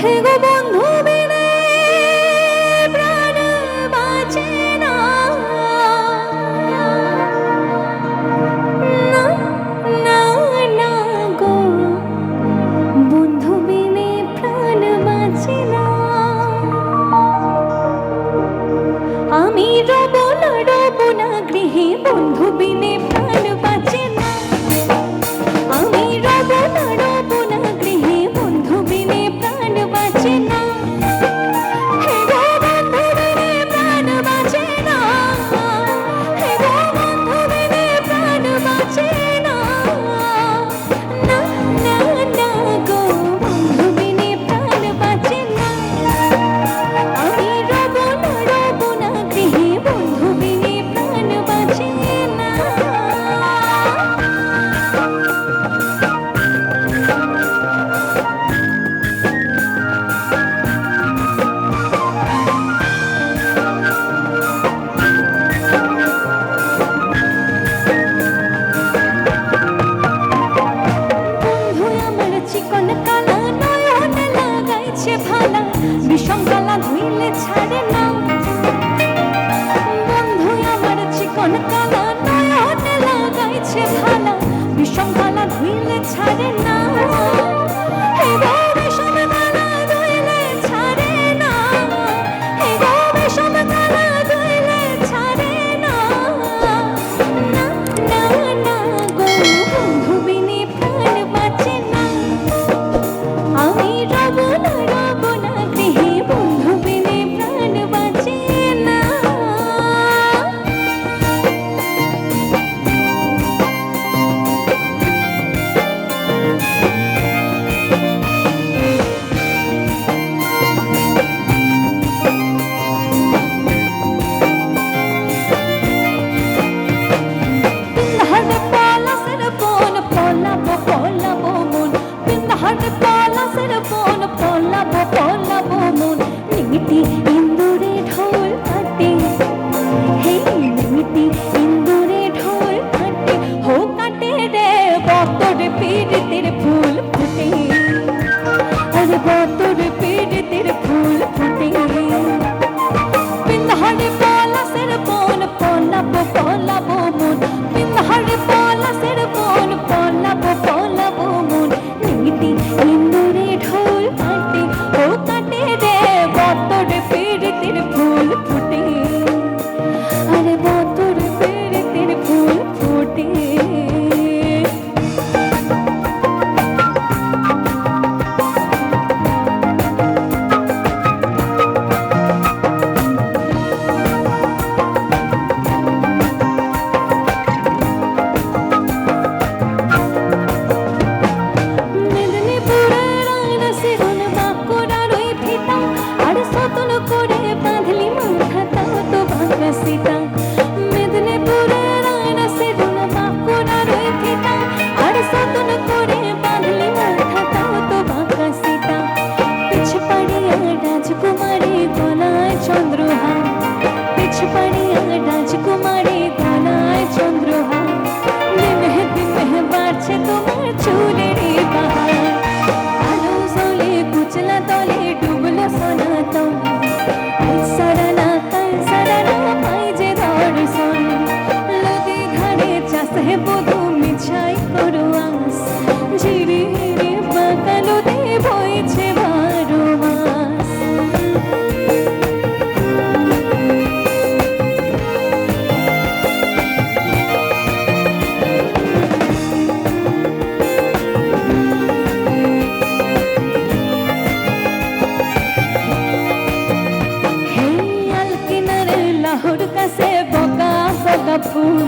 হে গো বন্ধু বিনে প্রাণ বাঁচে না, না না না গো বন্ধু বিনে প্রাণ বাঁচে না। আমি রব না গৃহে বন্ধু বিনে প্রাণ বাঁচে না। আমি রব না গৃহে বন্ধু বিনে প্রাণ বাঁচে না। হে গো বন্ধু বিনে প্রাণ বাঁচে না, হে গো বন্ধু বিনে প্রাণ বাঁচে না, না না না গো বন্ধু বিনে প্রাণ বাঁচে না। আমি রব না গৃহে বন্ধু বিনে প্রাণ বাঁচে না। চিকন কালা নয়ন লাগাইছে ভালা, বিষম কালা ধুইলে ছাড়ে না। বন্ধু আমার চিকন কালা নয়ন লাগাইছে ভালা, বিষম কালা ধুইলে ছাড়ে না। হে গো বিষম কালা ধুইলে ছাড়ে না, হে গো বিষম কালা ধুইলে ছাড়ে না, না না না গো বন্ধু বিনে প্রাণ বাঁচে না। আমি রব না গৃহে বন্ধু বিনে প্রাণ বাঁচে না। পিন্ধারে পলাশের বন পলাবো পলাবো মন, পিন্ধারে পলাশের বন পলাবো পলাবো মন। নিমিতি ইন্দুরে ঢোল কাটে, হে নিমিতি ইন্দুরে ঢোল কাটে, হো কাটে রে বতর পীড়িতের ফুল ফুটে, আরে বতর পীড়িতের ফুল ফুটে। পিন্ধারে পলাশের বন পলাবো পলাবো মন, পিন্ধারে পলাশের বন পলাবো পলাবো মন। নিমিতি ইন্দুরে ঢোল কাটে, ও কাটে রে বতর পীড়িতের ফুল ফুটে, আরে বতর পীড়িতের ফুল ফুটে। মেদিনীপুরের আয়না সেগুন বাঁকুড়ার ওই ফিতা, আর সতন করে বাঁধলি মাথা তাও তো বাঁকা সীতা। মেদিনীপুরের আয়না সেগুন বাঁকুড়ার ওই ফিতা, আর সতন করে বাঁধলি মাথা তাও তো বাঁকা সীতা। পিছ পাড়িয়া রাজকুমারী গলায় চন্দ্রহার, পিছ পাড়িয়া রাজকুমারী গলায় চন্দ্রহার। দিনে দিনে বাড়ছে তোমার চুলের বাহার, আলো জলে কুচলা তলে ডুবলো সোনা তলে। সারানা পাই যে দর্শন, নদী ধারে চাষে বধূ মিছাই করো আস, ঝিরি হিরি বাঁকালোতে বইছে 12 মাস। হে আল কিনারে লাহোর কাছে বগা বগা ফুল,